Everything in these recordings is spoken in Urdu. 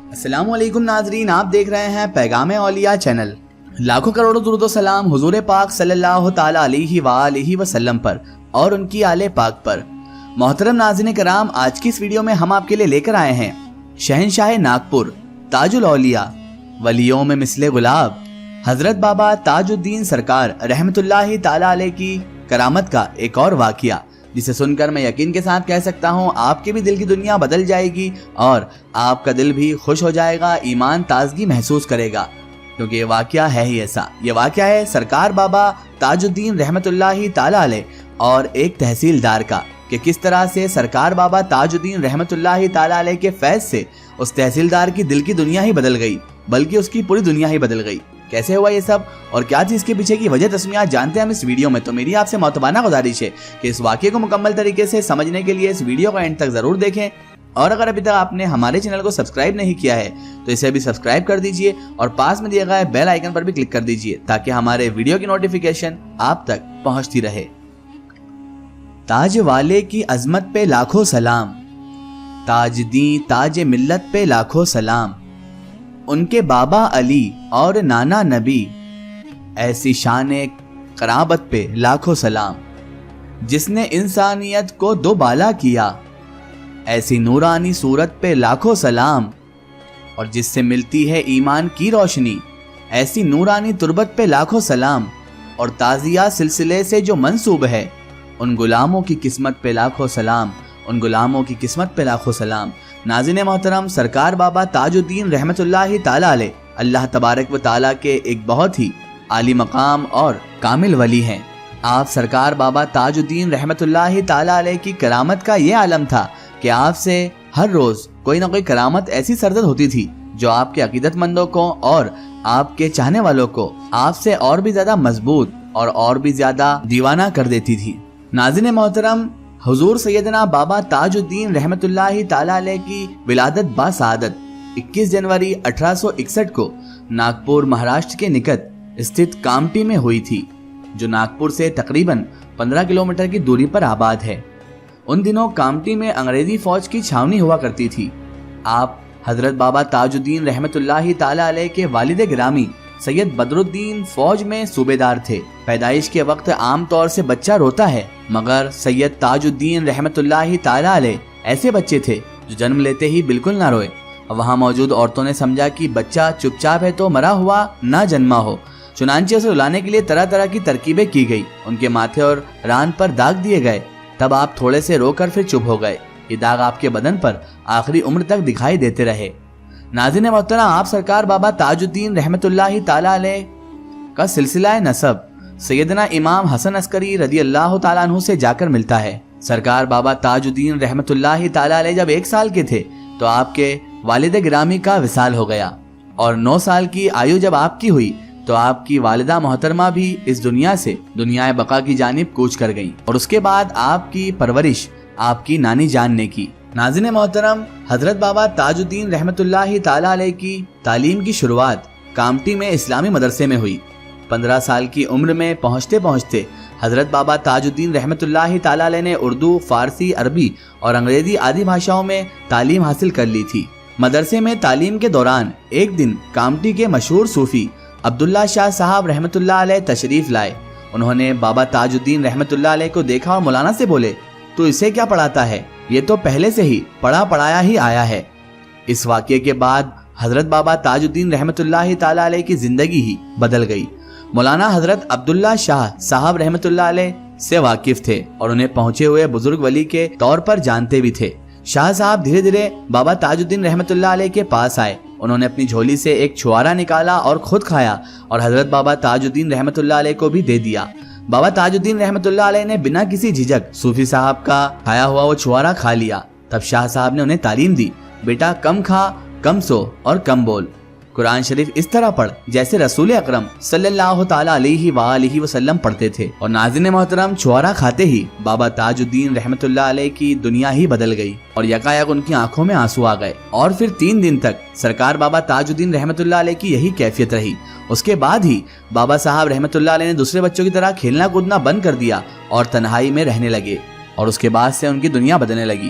السلام علیکم ناظرین، آپ دیکھ رہے ہیں پیغام اولیاء چینل۔ لاکھوں کروڑوں درود و سلام حضور پاک صلی اللہ تعالی علیہ وآلہ وسلم پر اور ان کی آل پاک پر۔ محترم ناظرین کرام، آج کی اس ویڈیو میں ہم آپ کے لیے لے کر آئے ہیں شہنشاہ ناگپور، تاج الاولیاء، ولیوں میں مثل گلاب، حضرت بابا تاج الدین سرکار رحمت اللہ تعالی علیہ کی کرامت کا ایک اور واقعہ، جسے سن کر میں یقین کے ساتھ کہہ سکتا ہوں آپ کی بھی دل کی دنیا بدل جائے گی اور آپ کا دل بھی خوش ہو جائے گا، ایمان تازگی محسوس کرے گا، کیونکہ یہ واقعہ ہے ہی ایسا۔ یہ واقعہ ہے سرکار بابا تاج الدین رحمت اللہ تعالی علیہ اور ایک تحصیلدار کا، کہ کس طرح سے سرکار بابا تاج الدین رحمت اللہ تعالی علیہ کے فیض سے اس تحصیلدار کی دل کی دنیا ہی بدل گئی، بلکہ اس کی پوری دنیا ہی بدل گئی۔ کیسے ہوا یہ سب اور کیا تھی اس کے پیچھے کی وجہ تسمیات جانتے ہیں ہم اس ویڈیو میں۔ تو میری آپ سے معتبانہ گزارش ہے کہ اس واقعے کو مکمل طریقے سے سمجھنے کے لیے اس ویڈیو کو اینڈ تک ضرور دیکھیں، اور اگر ابھی تک آپ نے ہمارے چینل کو سبسکرائب نہیں کیا ہے تو اسے بھی سبسکرائب کر دیجئے اور پاس میں دیے گئے بیل آئیکن پر بھی کلک کر دیجئے تاکہ ہمارے ویڈیو کی نوٹیفیکیشن آپ تک پہنچتی رہے۔ تاج والے کی عظمت پہ لاکھوں سلام، تاج دین تاج ملت پہ لاکھوں سلام، ان کے بابا علی اور نانا نبی، ایسی شان قرابت پہ لاکھوں سلام، جس نے انسانیت کو دو بالا کیا، ایسی نورانی صورت پہ لاکھوں سلام، اور جس سے ملتی ہے ایمان کی روشنی، ایسی نورانی تربت پہ لاکھوں سلام، اور تازیہ سلسلے سے جو منسوب ہے، ان غلاموں کی قسمت پہ لاکھوں سلام، ان غلاموں کی قسمت پہ لاکھوں سلام۔ ناظرین محترم، سرکار بابا تاج الدین رحمت اللہ تعالی علیہ اللہ تبارک و تعالی کے ایک بہت ہی عالی مقام اور کامل ولی ہیں۔ آپ سرکار بابا تاج الدین رحمت اللہ تعالی علیہ کی کرامت کا یہ عالم تھا کہ آپ سے ہر روز کوئی نہ کوئی کرامت ایسی سرزد ہوتی تھی جو آپ کے عقیدت مندوں کو اور آپ کے چاہنے والوں کو آپ سے اور بھی زیادہ مضبوط اور بھی زیادہ دیوانہ کر دیتی تھی۔ ناظرین محترم، حضور سیدنا بابا تاج الدین رحمت اللہ تعالی علیہ کی ولادت باسعادت 21 جنوری 1861 کو ناگپور مہاراشٹر کے نکٹ استھت کامٹی میں ہوئی تھی، جو ناگپور سے تقریباً 15 کلومیٹر کی دوری پر آباد ہے۔ ان دنوں کامٹی میں انگریزی فوج کی چھاونی ہوا کرتی تھی۔ آپ حضرت بابا تاج الدین رحمت اللہ تعالی علیہ کے والد گرامی سید بدر الدین فوج میں صوبیدار تھے۔ پیدائش کے وقت عام طور سے بچہ روتا ہے، مگر سید تاج الدین رحمت اللہ تعالی علیہ ایسے بچے تھے جو جنم لیتے ہی بالکل نہ روئے۔ وہاں موجود عورتوں نے سمجھا کہ بچہ چپ چاپ ہے تو مرا ہوا نہ جنما ہو، چنانچہ اسے رلانے کے لیے طرح طرح کی ترکیبیں کی گئی، ان کے ماتھے اور ران پر داغ دیے گئے، تب آپ تھوڑے سے رو کر پھر چپ ہو گئے۔ یہ داغ آپ کے بدن پر آخری عمر تک دکھائی دیتے رہے۔ ناظرین محترم، آپ سرکار بابا تاج الدین رحمت اللہ تعالی علیہ کا سلسلہ نسب سیدنا امام حسن عسکری رضی اللہ تعالیٰ عنہ سے جا کر ملتا ہے۔ سرکار بابا تاج الدین رحمت اللہ تعالی علیہ جب 1 سال کے تھے تو آپ کے والد گرامی کا وصال ہو گیا، اور 9 سال کی آیو جب آپ کی ہوئی تو آپ کی والدہ محترمہ بھی اس دنیا سے دنیا بقا کی جانب کوچ کر گئیں، اور اس کے بعد آپ کی پرورش آپ کی نانی جان نے کی۔ ناظرین محترم، حضرت بابا تاج الدین رحمت اللہ تعالی علیہ کی تعلیم کی شروعات کامٹی میں اسلامی مدرسے میں ہوئی۔ 15 سال کی عمر میں پہنچتے پہنچتے حضرت بابا تاج الدین رحمت اللہ تعالی علیہ نے اردو، فارسی، عربی اور انگریزی آدی بھاشاؤں میں تعلیم حاصل کر لی تھی۔ مدرسے میں تعلیم کے دوران ایک دن کامٹی کے مشہور صوفی عبداللہ شاہ صاحب رحمت اللہ علیہ تشریف لائے۔ انہوں نے بابا تاج الدین رحمت اللہ علیہ کو دیکھا اور مولانا سے بولے، تو اسے کیا پڑھاتا ہے؟ یہ تو پہلے سے ہی پڑھا پڑھایا ہی آیا ہے۔ اس واقعے کے بعد حضرت بابا تاج الدین رحمت اللہ تعالی علیہ کی زندگی ہی بدل گئی۔ مولانا حضرت عبداللہ شاہ صاحب رحمت اللہ علیہ سے واقف تھے اور انہیں پہنچے ہوئے بزرگ ولی کے طور پر جانتے بھی تھے۔ شاہ صاحب دھیرے دھیرے بابا تاج الدین رحمت اللہ علیہ کے پاس آئے۔ انہوں نے اپنی جھولی سے ایک چھوارا نکالا اور خود کھایا اور حضرت بابا تاج الدین رحمت اللہ علیہ کو بھی دے دیا۔ بابا تاج الدین رحمت اللہ علیہ نے بنا کسی جھجک صوفی صاحب کا کھایا ہوا وہ چھوارا کھا لیا۔ تب شاہ صاحب نے انہیں تعلیم دی، بیٹا کم کھا، کم سو اور کم بول۔ قرآن شریف اس طرح پڑھ جیسے رسول اکرم صلی اللہ تعالی علیہ وآلہ وسلم پڑھتے تھے۔ اور ناظرین محترم، چھوارا کھاتے ہی بابا تاج الدین رحمت اللہ علیہ کی دنیا ہی بدل گئی اور یکایک ان کی آنکھوں میں آنسو آ گئے، اور پھر 3 دن تک سرکار بابا تاج الدین رحمت اللہ علیہ کی یہی کیفیت رہی۔ اس کے بعد ہی بابا صاحب رحمت اللہ علیہ نے دوسرے بچوں کی طرح کھیلنا کودنا بند کر دیا اور تنہائی میں رہنے لگے، اور اس کے بعد سے ان کی دنیا بدلنے لگی۔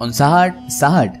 59, 60